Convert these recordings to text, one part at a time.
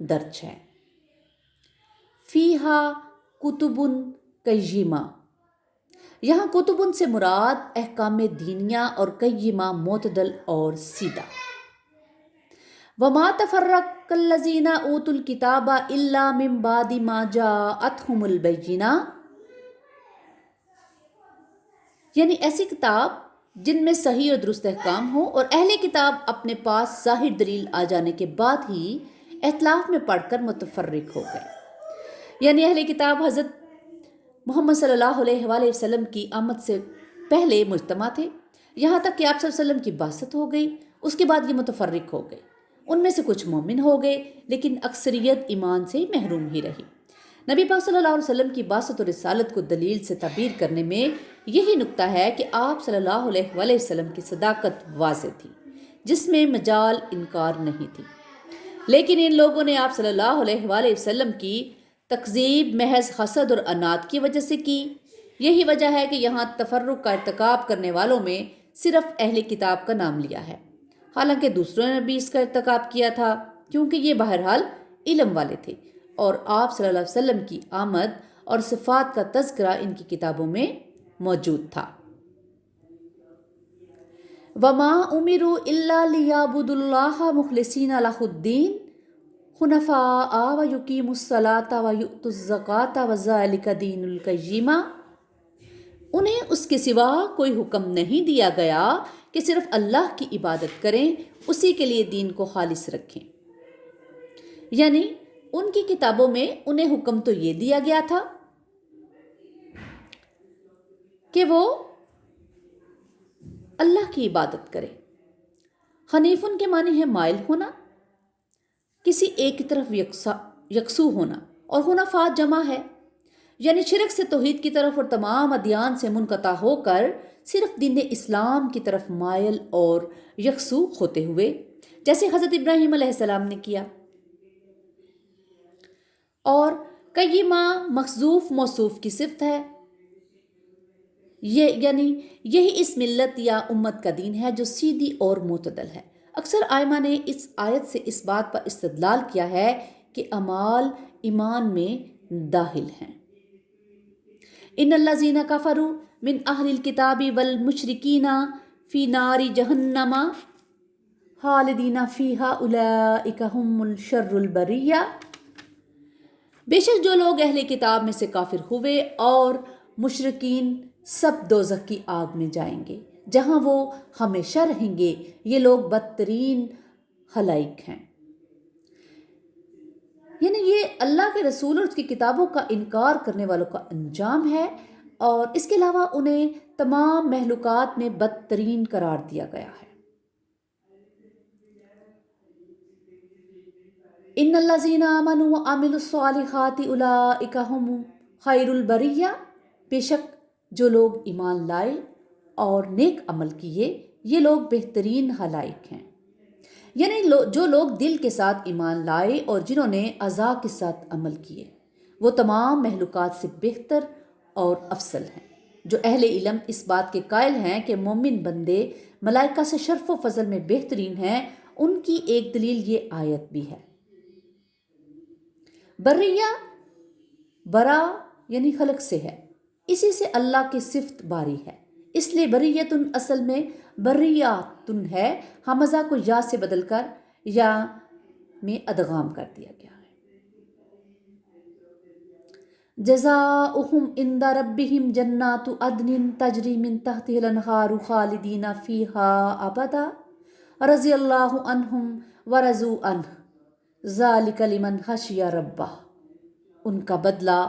درج ہے۔ فیہا کتبن قیمہ، یہاں کتبن سے مراد احکام دینیہ اور قیمہ معتدل اور سیدھا۔ وما تفرق الذین اوتوا الکتاب الا من بعد ما جاءتهم البینہ، یعنی ایسی کتاب جن میں صحیح اور درست احکام ہو اور اہل کتاب اپنے پاس ظاہر دلیل آ جانے کے بعد ہی اختلاف میں پڑھ کر متفرق ہو گئے۔ یعنی اہل کتاب حضرت محمد صلی اللہ علیہ وآلہ وسلم کی آمد سے پہلے مجتمع تھے، یہاں تک کہ آپ صلی اللہ علیہ وسلم کی بعثت ہو گئی، اس کے بعد یہ متفرق ہو گئے۔ ان میں سے کچھ مومن ہو گئے لیکن اکثریت ایمان سے محروم ہی رہی۔ نبی پاک صلی اللہ علیہ وسلم کی بعثت اور رسالت کو دلیل سے تعبیر کرنے میں یہی نکتہ ہے کہ آپ صلی اللہ علیہ وآلہ وسلم کی صداقت واضح تھی، جس میں مجال انکار نہیں تھی۔ لیکن ان لوگوں نے آپ صلی اللہ علیہ وآلہ وسلم کی تکذیب محض حسد اور عناد کی وجہ سے کی۔ یہی وجہ ہے کہ یہاں تفرق کا ارتکاب کرنے والوں میں صرف اہل کتاب کا نام لیا ہے، حالانکہ دوسروں نے بھی اس کا ارتکاب کیا تھا، کیونکہ یہ بہرحال علم والے تھے اور آپ صلی اللہ علیہ وسلم کی آمد اور صفات کا تذکرہ ان کی کتابوں میں موجود تھا۔ وما امروا الا لیعبدوا اللہ مخلصین لہ الدین حنفاء ویقیموا الصلاۃ ویؤتوا الزکاۃ وذلک دین القیمہ، انہیں اس کے سوا کوئی حکم نہیں دیا گیا کہ صرف اللہ کی عبادت کریں، اسی کے لیے دین کو خالص رکھیں۔ یعنی ان کی کتابوں میں انہیں حکم تو یہ دیا گیا تھا کہ وہ اللہ کی عبادت کریں۔ حنیفن کے معنی ہے مائل ہونا، کسی ایک کی طرف یکسو ہونا، اور حنفاء جمع ہے، یعنی شرک سے توحید کی طرف اور تمام ادیان سے منقطع ہو کر صرف دین اسلام کی طرف مائل اور یکسو ہوتے ہوئے، جیسے حضرت ابراہیم علیہ السلام نے کیا۔ اور قیمہ محذوف موصوف کی صفت ہے، یعنی یہی اس ملت یا امت کا دین ہے جو سیدھی اور معتدل ہے۔ اکثر ائمہ نے اس آیت سے اس بات پر استدلال کیا ہے کہ اعمال ایمان میں داخل ہیں۔ ان الذین کفروا من اہل الکتاب والمشرکین فی نار جہنم خالدین فیہا اولئک ھم شر البریہ، بے شک جو لوگ اہل کتاب میں سے کافر ہوئے اور مشرکین سب دوزخ کی آگ میں جائیں گے جہاں وہ ہمیشہ رہیں گے، یہ لوگ بدترین خلائق ہیں۔ یعنی یہ اللہ کے رسول اور اس کی کتابوں کا انکار کرنے والوں کا انجام ہے، اور اس کے علاوہ انہیں تمام مخلوقات میں بدترین قرار دیا گیا ہے۔ ان الذین آمنوا وعملوا الصالحات اولئک ھم خیر البریہ، بے شک جو لوگ ایمان لائے اور نیک عمل کیے یہ لوگ بہترین خلائق ہیں۔ یعنی جو لوگ دل کے ساتھ ایمان لائے اور جنہوں نے اعضاء کے ساتھ عمل کیے وہ تمام مخلوقات سے بہتر اور افضل ہیں۔ جو اہل علم اس بات کے قائل ہیں کہ مومن بندے ملائکہ سے شرف و فضل میں بہترین ہیں، ان کی ایک دلیل یہ آیت بھی ہے۔ بریہ برا یعنی خلق سے ہے، اسی سے اللہ کی صفت باری ہے، اس لیے بریتن اصل میں بریاتن ہے، حمزہ کو یا سے بدل کر یا میں ادغام کر دیا گیا ہے۔ جزاؤہم عند ربہم جنات عدن تجری من تحتہا الانہار خالدین فیہا ابدا رضی اللہ عنہم ورضوا عنہ ذالک لمن خشی ربہ، ان کا بدلہ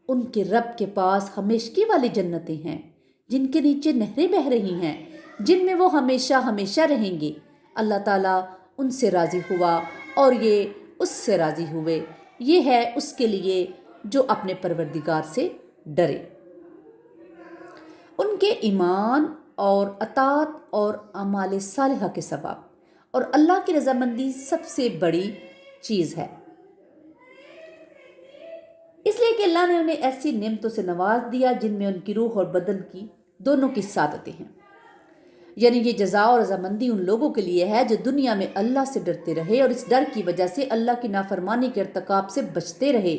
ان کے رب کے پاس ہمیشگی والی جنتیں ہیں جن کے نیچے نہریں بہہ رہی ہیں، جن میں وہ ہمیشہ ہمیشہ رہیں گے۔ اللہ تعالیٰ ان سے راضی ہوا اور یہ اس سے راضی ہوئے، یہ ہے اس کے لیے جو اپنے پروردگار سے ڈرے۔ ان کے ایمان اور اطاعت اور اعمال صالحہ کے ثواب اور اللہ کی رضامندی سب سے بڑی چیز ہے، اس لیے کہ اللہ نے انہیں ایسی نعمتوں سے نواز دیا جن میں ان کی روح اور بدن کی دونوں کی سعادتیں ہیں۔ یعنی یہ جزا اور رضامندی ان لوگوں کے لیے ہے جو دنیا میں اللہ سے ڈرتے رہے اور اس ڈر کی وجہ سے اللہ کی نافرمانی کے ارتکاب سے بچتے رہے۔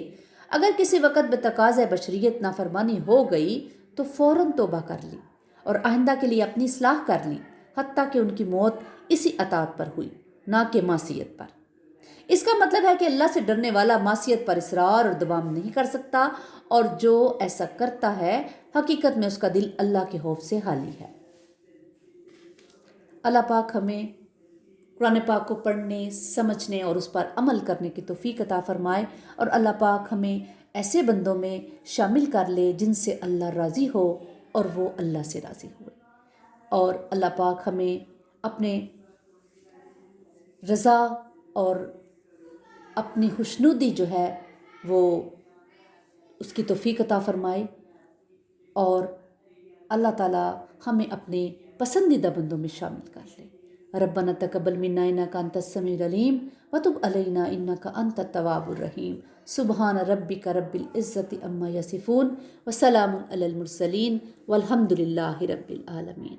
اگر کسی وقت بتقاضۂ بشریت نافرمانی ہو گئی تو فوراً توبہ کر لی اور آئندہ کے لیے اپنی اصلاح کر لی، حتیٰ کہ ان کی موت اسی اطاعت پر ہوئی، نہ کہ معصیت پر۔ اس کا مطلب ہے کہ اللہ سے ڈرنے والا معصیت پر اصرار اور دوام نہیں کر سکتا، اور جو ایسا کرتا ہے حقیقت میں اس کا دل اللہ کے خوف سے خالی ہے۔ اللہ پاک ہمیں قرآن پاک کو پڑھنے، سمجھنے اور اس پر عمل کرنے کی توفیق عطا فرمائے، اور اللہ پاک ہمیں ایسے بندوں میں شامل کر لے جن سے اللہ راضی ہو اور وہ اللہ سے راضی ہوئے، اور اللہ پاک ہمیں اپنے رضا اور اپنی خوشنودی جو ہے وہ اس کی توفیق عطا فرمائے، اور اللہ تعالیٰ ہمیں اپنے پسندیدہ بندوں میں شامل کر لے۔ ربنا تقبل منا انک انت السمیع العلیم وتب علینا انک انت التواب الرحیم۔ سبحان ربک رب العزۃ عما یصفون وسلام علی المرسلین والحمد للہ رب العالمین۔